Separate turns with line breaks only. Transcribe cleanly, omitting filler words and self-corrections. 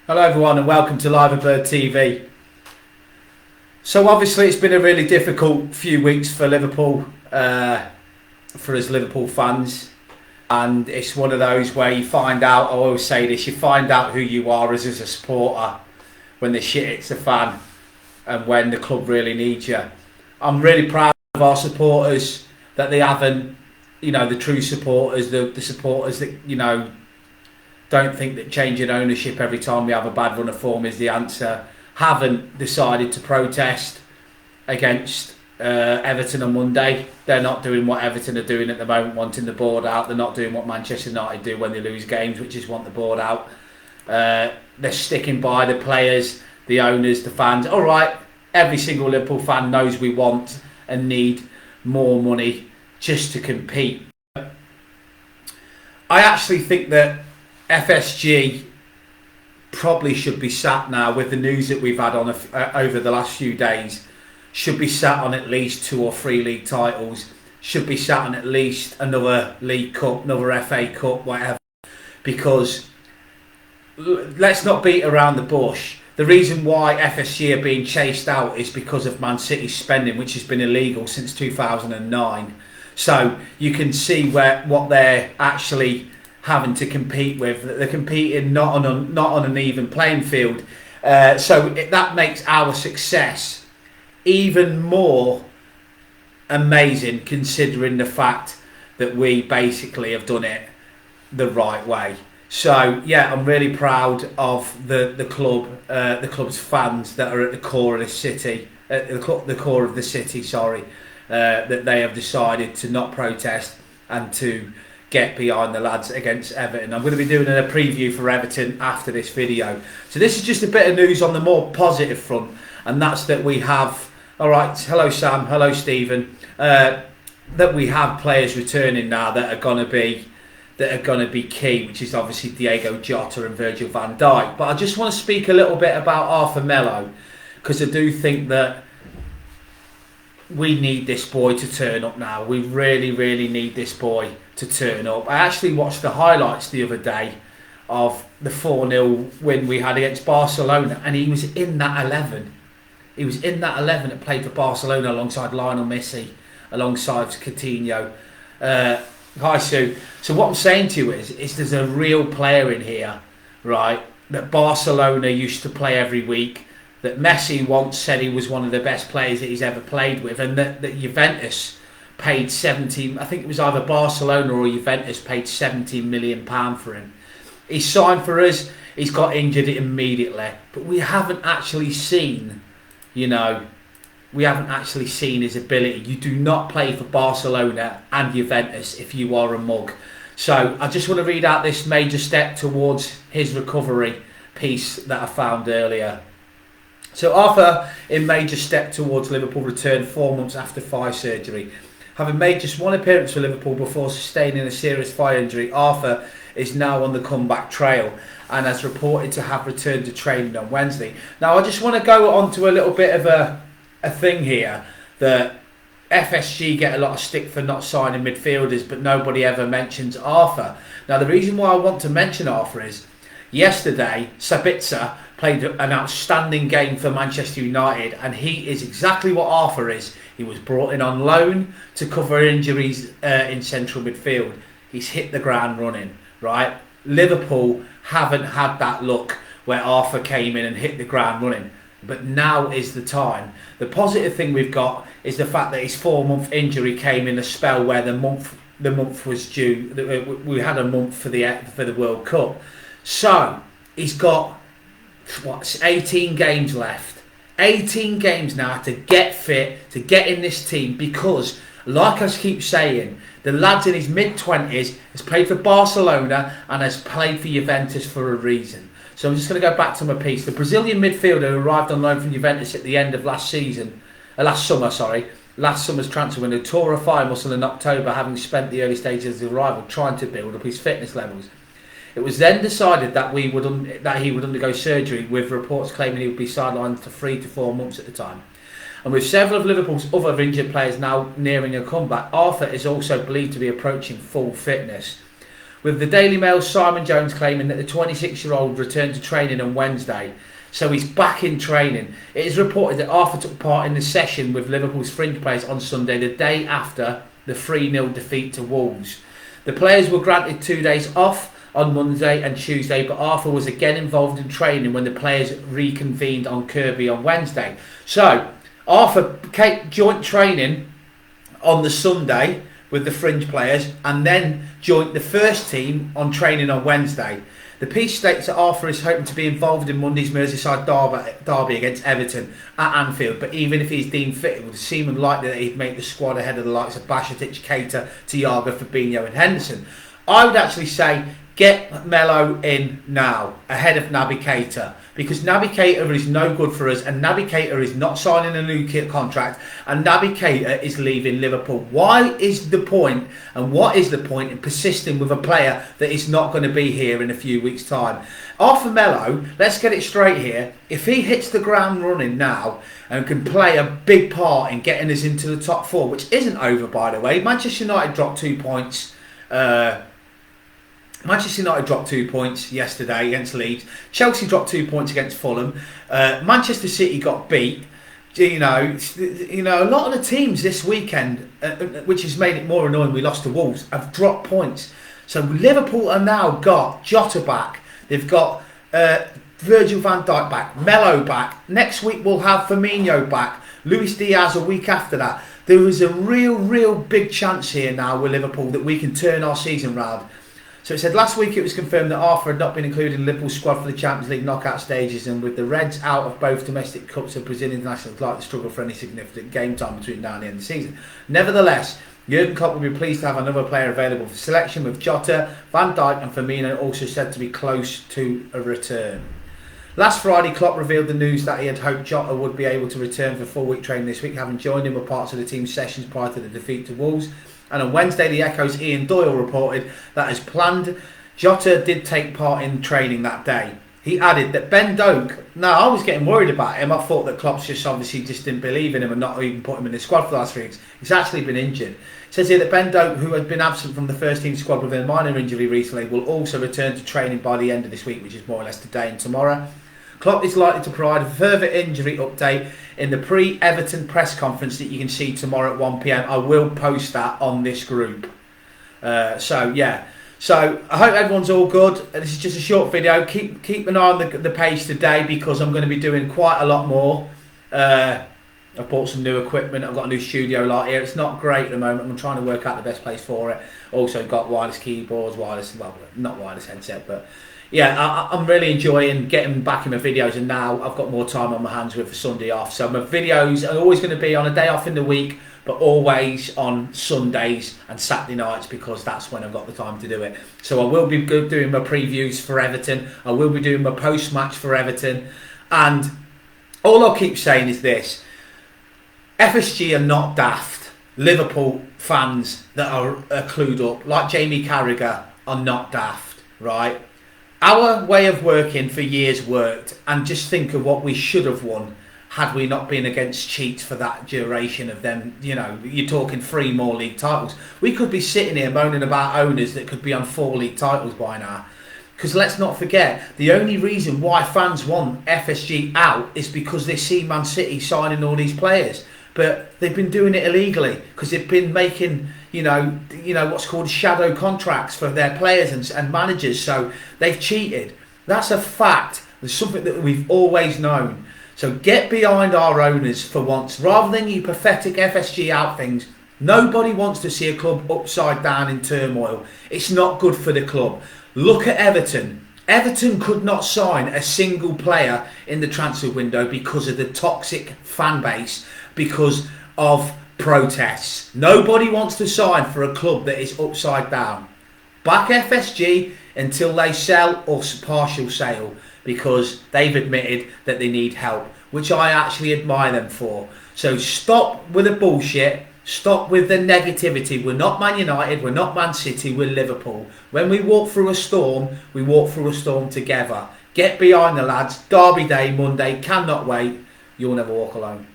Hello everyone and welcome to Live Bird TV. So obviously it's been a really difficult few weeks for Liverpool, for us Liverpool fans, and it's one of those where you find out, I always say this, you find out who you are as a supporter when the shit hits the fan and when the club really needs you. I'm really proud of our supporters, that they haven't, the true supporters, the supporters that, don't think that changing ownership every time we have a bad run of form is the answer, haven't decided to protest against Everton on Monday. They're not doing what Everton are doing at the moment, wanting the board out. They're not doing what Manchester United do when they lose games, which is want the board out. They're sticking by the players, the owners, the fans. All right, every single Liverpool fan knows we want and need more money just to compete. I actually think that FSG probably should be sat now, with the news that we've had on over the last few days, should be sat on at least 2 or 3 league titles, should be sat on at least another League Cup, another FA Cup, whatever, because let's not beat around the bush. The reason why FSG are being chased out is because of Man City's spending, which has been illegal since 2009. So you can see what they're actually having to compete with. They're competing not on an even playing field. That makes our success even more amazing, considering the fact that we basically have done it the right way. So yeah, I'm really proud of the club, the club's fans that are at the core of the city, the core of the city. Sorry, that they have decided to not protest and to get behind the lads against Everton. I'm going to be doing a preview for Everton after this video. So this is just a bit of news on the more positive front, and that's that we have, all right, hello Sam, hello Stephen, that we have players returning now that are going to be key, which is obviously Diego Jota and Virgil van Dijk. But I just want to speak a little bit about Arthur Melo, because I do think that we need this boy to turn up now. We really, really need this boy to turn up. I actually watched the highlights the other day of the 4-0 win we had against Barcelona, and he was in that 11. He was in that 11 that played for Barcelona alongside Lionel Messi, alongside Coutinho. Hi Sue. So what I'm saying to you is there's a real player in here, right, that Barcelona used to play every week, that Messi once said he was one of the best players that he's ever played with, and that Juventus paid 17, I think it was either Barcelona or Juventus paid £17 million for him. He's signed for us, he's got injured immediately, but we haven't actually seen, we haven't actually seen his ability. You do not play for Barcelona and Juventus if you are a mug. So I just want to read out this major step towards his recovery piece that I found earlier. So Arthur, in major step towards Liverpool return 4 months after thigh surgery. Having made just one appearance for Liverpool before sustaining a serious thigh injury, Arthur is now on the comeback trail and has reported to have returned to training on Wednesday. Now I just want to go on to a little bit of a thing here, that FSG get a lot of stick for not signing midfielders, but nobody ever mentions Arthur. Now the reason why I want to mention Arthur is, yesterday Sabitzer played an outstanding game for Manchester United, and he is exactly what Arthur is. He was brought in on loan to cover injuries in central midfield. He's hit the ground running, right? Liverpool haven't had that luck where Arthur came in and hit the ground running, but now is the time. The positive thing we've got is the fact that his 4-month injury came in a spell where the month was due. We had a month for the World Cup, so he's got 18 games left. 18 games now to get fit, to get in this team, because, like I keep saying, the lad's in his mid-20s, has played for Barcelona and has played for Juventus for a reason. So I'm just going to go back to my piece. The Brazilian midfielder who arrived on loan from Juventus at the end of last summer's transfer window, tore a thigh muscle in October, having spent the early stages of his arrival trying to build up his fitness levels. It was then decided that he would undergo surgery, with reports claiming he would be sidelined for 3 to 4 months at the time. And with several of Liverpool's other injured players now nearing a comeback, Arthur is also believed to be approaching full fitness. with the Daily Mail's Simon Jones claiming that the 26-year-old returned to training on Wednesday. So he's back in training. It is reported that Arthur took part in the session with Liverpool's fringe players on Sunday, the day after the 3-0 defeat to Wolves. The players were granted 2 days off on Monday and Tuesday, but Arthur was again involved in training when the players reconvened on Kirby on Wednesday. So Arthur joined training on the Sunday with the fringe players and then joined the first team on training on Wednesday. The piece states that Arthur is hoping to be involved in Monday's Merseyside derby against Everton at Anfield, but even if he's deemed fit, it would seem unlikely that he'd make the squad ahead of the likes of Bajcetic, Keita, Thiago, Fabinho and Henderson. I would actually say get Melo in now, ahead of Naby Keita, because Naby Keita is no good for us, and Naby Keita is not signing a new contract, and Naby Keita is leaving Liverpool. Why is the point, and what is the point in persisting with a player that is not going to be here in a few weeks' time? Arthur Melo, let's get it straight here, if he hits the ground running now and can play a big part in getting us into the top four, which isn't over by the way. Manchester United dropped 2 points yesterday against Leeds. Chelsea dropped 2 points against Fulham. Manchester City got beat. You know, a lot of the teams this weekend, which has made it more annoying, we lost to Wolves, have dropped points. So Liverpool are now got Jota back. They've got Virgil van Dijk back, Melo back. Next week we'll have Firmino back. Luis Diaz a week after that. There is a real big chance here now with Liverpool that we can turn our season round. So it said last week it was confirmed that Arthur had not been included in Liverpool's squad for the Champions League knockout stages, and with the Reds out of both domestic cups and Brazilian internationals, likely to struggle for any significant game time between now and the end of the season. Nevertheless, Jurgen Klopp will be pleased to have another player available for selection, with Jota, Van Dijk and Firmino also said to be close to a return. Last Friday, Klopp revealed the news that he had hoped Jota would be able to return for full-week training this week, having joined him with parts of the team's sessions prior to the defeat to Wolves. And on Wednesday, the Echo's Ian Doyle reported that as planned, Jota did take part in training that day. He added that Ben Doak, now I was getting worried about him. I thought that Klopp obviously didn't believe in him and not even put him in the squad for the last 3 weeks. He's actually been injured. It says here that Ben Doak, who had been absent from the first team squad with a minor injury recently, will also return to training by the end of this week, which is more or less today and tomorrow. Klopp is likely to provide a further injury update in the pre-Everton press conference that you can see tomorrow at 1 PM. I will post that on this group. So I hope everyone's all good. This is just a short video. Keep an eye on the page today because I'm going to be doing quite a lot more. I've bought some new equipment. I've got a new studio light here. It's not great at the moment. I'm trying to work out the best place for it. Also got wireless keyboards, not wireless headset, but yeah, I'm really enjoying getting back in my videos, and now I've got more time on my hands with the Sunday off. So my videos are always going to be on a day off in the week, but always on Sundays and Saturday nights because that's when I've got the time to do it. So I will be doing my previews for Everton. I will be doing my post-match for Everton. And all I'll keep saying is this. FSG are not daft. Liverpool fans that are clued up, like Jamie Carragher, are not daft, right? Our way of working for years worked, and just think of what we should have won had we not been against cheats for that duration of them. You know, you're talking 3 more league titles. We could be sitting here moaning about owners that could be on 4 league titles by now. Because let's not forget, the only reason why fans want FSG out is because they see Man City signing all these players. But they've been doing it illegally because they've been making, you know what's called shadow contracts for their players and managers. So they've cheated. That's a fact. It's something that we've always known. So get behind our owners for once, rather than you pathetic FSG out things. Nobody wants to see a club upside down in turmoil. It's not good for the club. Look at Everton. Everton could not sign a single player in the transfer window because of the toxic fan base, because of protests. Nobody wants to sign for a club that is upside down. Back FSG until they sell or partial sale, because they've admitted that they need help, which I actually admire them for. So stop with the bullshit. Stop with the negativity. We're not Man United, we're not Man City, we're Liverpool. When we walk through a storm, we walk through a storm together. Get behind the lads. Derby day, Monday, cannot wait. You'll never walk alone.